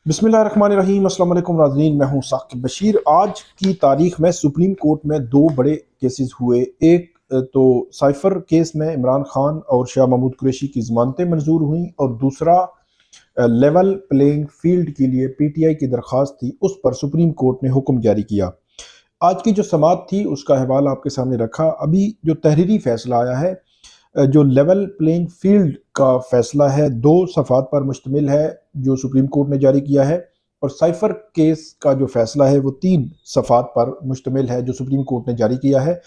बिस्मिल्लाहिर्रहमानिर्रहीम। अस्सलाम वालेकुम नाज़रीन, मैं हूं साकिब बशीर। आज की तारीख में सुप्रीम कोर्ट में दो बड़े केसेस हुए। एक तो साइफर केस में इमरान खान और शाह महमूद कुरैशी की ज़मानतें मंजूर हुई, और दूसरा लेवल प्लेइंग फील्ड के लिए पीटीआई की दरख्वास्त थी, उस पर सुप्रीम कोर्ट ने हुक्म जारी किया। आज की जो समाअत थी उसका हवाला आपके सामने रखा। अभी जो तहरीरी फैसला आया है, जो लेवल प्लेइंग फील्ड का फैसला है, दो सफ़ात पर मुश्तमिल है जो सुप्रीम कोर्ट ने जारी किया है, और साइफर केस का जो फैसला है वो तीन सफ़ात पर मुश्तमिल है जो सुप्रीम कोर्ट ने जारी किया है।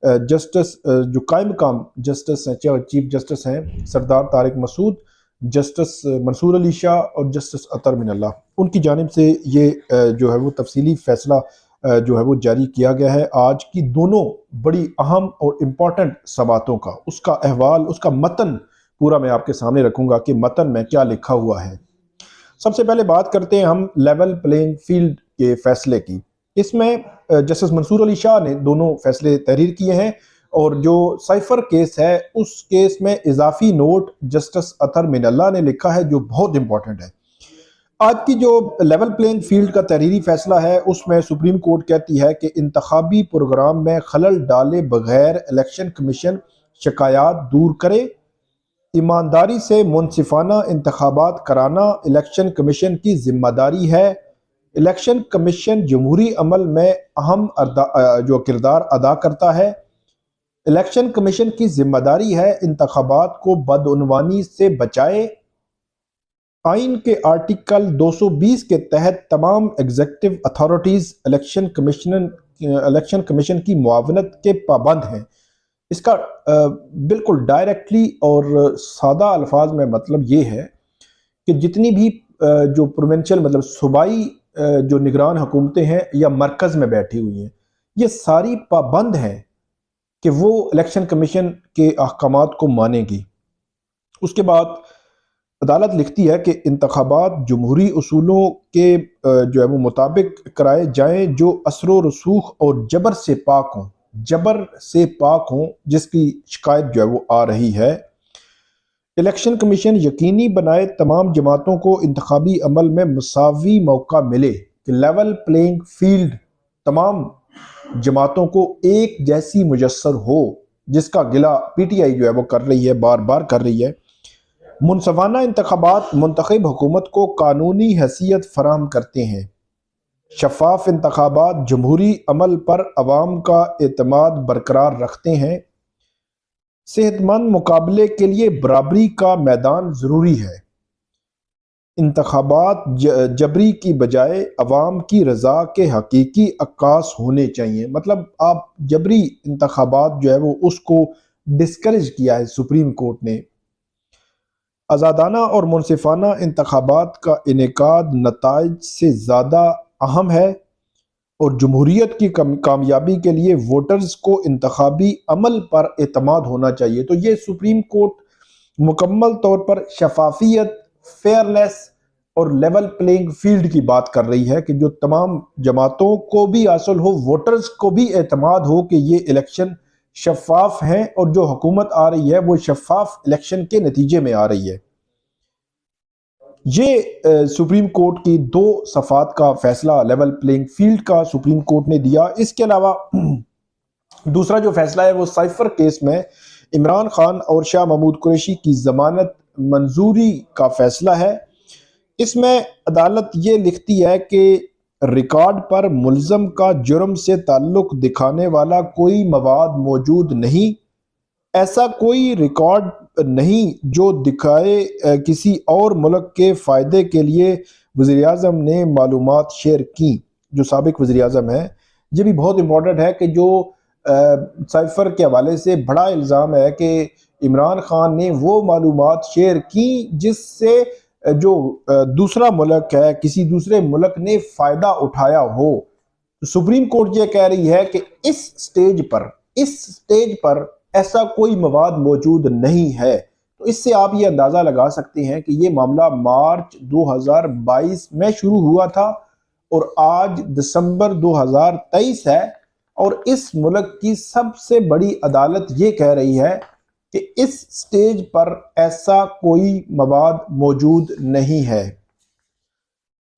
जस्टिस जो कायम मकाम जस्टिस हैं, चीफ जस्टिस हैं सरदार तारिक मसूद, जस्टिस मंसूर अली शाह और जस्टिस अतर मिनल्ला, उनकी जानिब से ये जो है वो तफसीली फ़ैसला जो है वो जारी किया गया है। आज की दोनों बड़ी अहम और इम्पॉर्टेंट समातों का उसका अहवाल, उसका मतन पूरा मैं आपके सामने रखूंगा कि मतन में क्या लिखा हुआ है। सबसे पहले बात करते हैं हम लेवल प्लेइंग फील्ड के फैसले की। इसमें जस्टिस मंसूर अली शाह ने दोनों फैसले तहरीर किए हैं, और जो साइफर केस है उस केस में इजाफी नोट जस्टिस अतर मिनल्ला ने लिखा है जो बहुत इंपॉर्टेंट है। आज की जो लेवल प्लेइंग फील्ड का तहरीरी फैसला है उसमें सुप्रीम कोर्ट कहती है कि इंतखाबी प्रोग्राम में खलल डाले बगैर इलेक्शन कमीशन शिकायत दूर करे, ईमानदारी से मुनसिफाना इंतखाबात कराना इलेक्शन कमीशन की जिम्मेदारी है। इलेक्शन कमीशन जमहूरी अमल में अहम जो किरदार अदा करता है। इलेक्शन कमीशन की जिम्मेदारी है इंतखाबात को बदउनवानी से बचाए। आइन के आर्टिकल 220 के तहत तमाम एग्जीक्यूटिव अथॉरिटीज़ इलेक्शन कमीशन की मुआवनत के पाबंद हैं। इसका बिल्कुल डायरेक्टली और सादा अल्फाज में मतलब ये है कि जितनी भी जो प्रोविंशियल मतलब सूबाई जो निगरान हुकूमतें हैं या मरकज़ में बैठी हुई हैं, ये सारी पाबंद हैं कि वो इलेक्शन कमीशन के अहकामात को मानेगी। उसके बाद अदालत लिखती है कि इंतखाबात जमहूरी उसूलों के जो है वो मुताबिक कराए जाएं जो असरो रसूख और जबर से पाक हों जिसकी शिकायत जो है वो आ रही है। इलेक्शन कमीशन यकीनी बनाए तमाम जमातों को इंतखाबी अमल में मसावी मौका मिले, कि लेवल प्लेइंग फील्ड तमाम जमातों को एक जैसी मुयस्सर हो, जिसका गिला पीटीआई जो है वो कर रही है, बार बार कर रही है। मुनसफाना इंतखाबात मुंतखब हुकूमत को कानूनी हैसियत फराहम करते हैं। शफाफ इंतखाबात जमहूरी अमल पर अवाम का एतमाद बरकरार रखते हैं। सेहतमंद मुकाबले के लिए बराबरी का मैदान ज़रूरी है। इंतखाबात जबरी की बजाय अवाम की रज़ा के हकीकी अक्कास होने चाहिए। मतलब आप जबरी इंतखाबात जो है वो उसको डिस्करेज किया है सुप्रीम कोर्ट ने। आज़ादाना और मुनसिफाना इंतखाबात का इनेकाद नताइज से ज़्यादा अहम है, और जमहूरियत की कामयाबी के लिए वोटर्स को इंतखाबी अमल पर एतमाद होना चाहिए। तो ये सुप्रीम कोर्ट मुकम्मल तौर पर शफाफियत, फेयरनेस और लेवल प्लेइंग फील्ड की बात कर रही है, कि जो तमाम जमातों को भी हासिल हो, वोटर्स को भी एतमाद हो कि ये इलेक्शन शफाफ हैं, और जो हुकूमत आ रही है वो शफाफ इलेक्शन के नतीजे में आ रही है। ये सुप्रीम कोर्ट की दो सफ़ात का फैसला लेवल प्लेइंग फील्ड का सुप्रीम कोर्ट ने दिया। इसके अलावा दूसरा जो फैसला है वो साइफर केस में इमरान खान और शाह महमूद कुरैशी की ज़मानत मंजूरी का फैसला है। इसमें अदालत ये लिखती है कि रिकॉर्ड पर मुल्ज़म का जुर्म से ताल्लुक़ दिखाने वाला कोई मवाद मौजूद नहीं। ऐसा कोई रिकॉर्ड नहीं जो दिखाए किसी और मुल्क के फ़ायदे के लिए वज़ीर-ए-आज़म ने मालूमात शेयर की। जो साबिक वज़ीर-ए-आज़म है, ये भी बहुत इम्पोर्टेंट है कि जो साइफर के हवाले से बड़ा इल्ज़ाम है कि इमरान खान ने वो मालूमात शेयर की जिससे जो दूसरा मुल्क है, किसी दूसरे मुल्क ने फ़ायदा उठाया हो। तो सुप्रीम कोर्ट ये कह रही है कि इस स्टेज पर ऐसा कोई मवाद मौजूद नहीं है। तो इससे आप ये अंदाज़ा लगा सकते हैं कि ये मामला मार्च 2022 में शुरू हुआ था, और आज दिसंबर 2023 है, और इस मुल्क की सबसे बड़ी अदालत ये कह रही है कि इस स्टेज पर ऐसा कोई मवाद मौजूद नहीं है।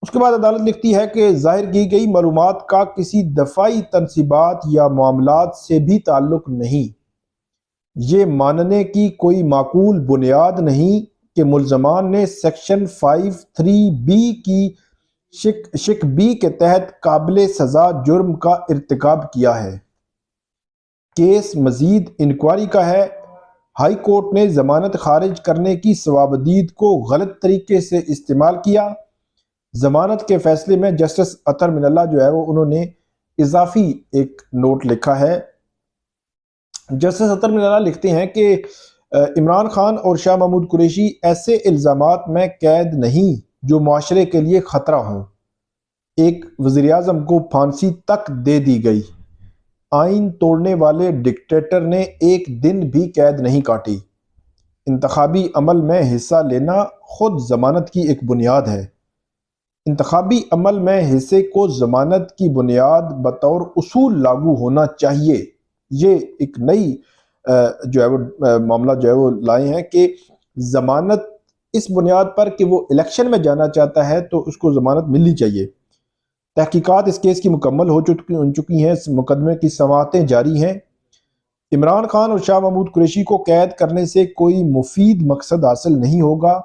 اس کے بعد عدالت لکھتی ہے کہ ظاہر کی گئی معلومات کا کسی دفاعی تنصیبات یا معاملات سے بھی تعلق نہیں۔ یہ ماننے کی کوئی معقول بنیاد نہیں کہ ملزمان نے سیکشن 53B کی شق بی کے تحت قابل سزا جرم کا ارتکاب کیا ہے۔ کیس مزید انکوائری کا ہے۔ ہائی کورٹ نے ضمانت خارج کرنے کی ثوابدید کو غلط طریقے سے استعمال کیا۔ ضمانت کے فیصلے میں جسٹس اطہر من اللہ جو ہے وہ انہوں نے اضافی ایک نوٹ لکھا ہے۔ جسٹس اطہر من اللہ لکھتے ہیں کہ عمران خان اور شاہ محمود قریشی ایسے الزامات میں قید نہیں جو معاشرے کے لیے خطرہ ہوں۔ ایک وزیر اعظم کو پھانسی تک دے دی گئی۔ آئین توڑنے والے ڈکٹیٹر نے ایک دن بھی قید نہیں کاٹی۔ انتخابی عمل میں حصہ لینا خود ضمانت کی ایک بنیاد ہے۔ انتخابی عمل میں حصے کو ضمانت کی بنیاد بطور اصول لاگو ہونا چاہیے۔ یہ ایک نئی جو ہے وہ معاملہ جو ہے وہ لائے ہیں کہ ضمانت اس بنیاد پر کہ وہ الیکشن میں جانا چاہتا ہے تو اس کو ضمانت ملنی چاہیے۔ تحقیقات اس کیس کی مکمل ہو چکی ہیں، اس مقدمے کی سماعتیں جاری ہیں۔ عمران خان اور شاہ محمود قریشی کو قید کرنے سے کوئی مفید مقصد حاصل نہیں ہوگا۔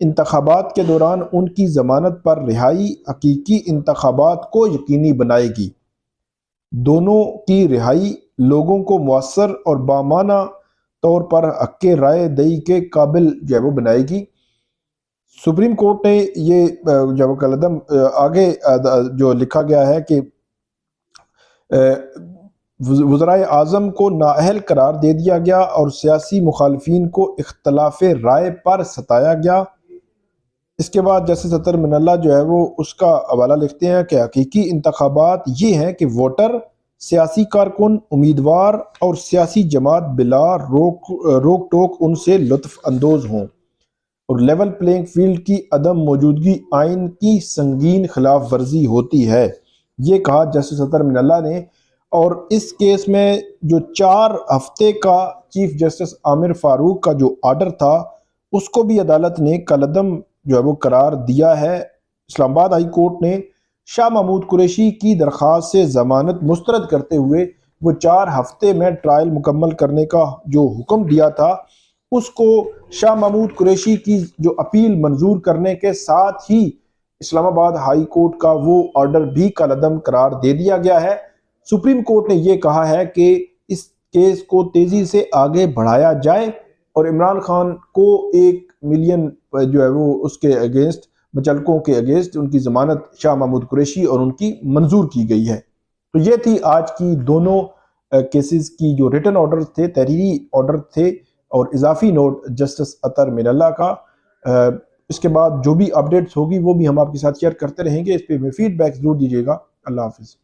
انتخابات کے دوران ان کی ضمانت پر رہائی حقیقی انتخابات کو یقینی بنائے گی۔ دونوں کی رہائی لوگوں کو مؤثر اور بامانہ طور پر حق رائے دہی کے قابل جو ہے وہ بنائے گی۔ سپریم کورٹ نے یہ جو کالعدم آگے جو لکھا گیا ہے کہ وزرائے اعظم کو نااہل قرار دے دیا گیا اور سیاسی مخالفین کو اختلاف رائے پر ستایا گیا۔ اس کے بعد جسٹس اطہر من اللہ جو ہے وہ اس کا حوالہ لکھتے ہیں کہ حقیقی انتخابات یہ ہیں کہ ووٹر، سیاسی کارکن، امیدوار اور سیاسی جماعت بلا روک ٹوک ان سے لطف اندوز ہوں، اور لیول پلینگ فیلڈ کی عدم موجودگی آئین کی سنگین خلاف ورزی ہوتی ہے۔ یہ کہا جسٹس اطہر من اللہ نے، اور اس کیس میں جو 4 ہفتے کا چیف جسٹس عامر فاروق کا جو آرڈر تھا اس کو بھی عدالت نے کالعدم جو ہے وہ قرار دیا ہے۔ اسلام آباد ہائی کورٹ نے شاہ محمود قریشی کی درخواست سے ضمانت مسترد کرتے ہوئے وہ 4 ہفتے میں ٹرائل مکمل کرنے کا جو حکم دیا تھا اس کو شاہ محمود قریشی کی جو اپیل منظور کرنے کے ساتھ ہی اسلام آباد ہائی کورٹ کا وہ آرڈر بھی کالعدم قرار دے دیا گیا ہے۔ سپریم کورٹ نے یہ کہا ہے کہ اس کیس کو تیزی سے آگے بڑھایا جائے اور عمران خان کو 1 ملین جو ہے وہ اس کے اگینسٹ مچلکوں کے اگینسٹ ان کی ضمانت شاہ محمود قریشی اور ان کی منظور کی گئی ہے۔ تو یہ تھی آج کی دونوں کیسز کی جو ریٹن آرڈر تھے، تحریری آرڈر تھے اور اضافی نوٹ جسٹس اطہر من اللہ کا۔ اس کے بعد جو بھی اپڈیٹس ہوگی وہ بھی ہم آپ کے ساتھ شیئر کرتے رہیں گے۔ اس پہ فیڈ بیک ضرور دیجیے گا۔ اللہ حافظ۔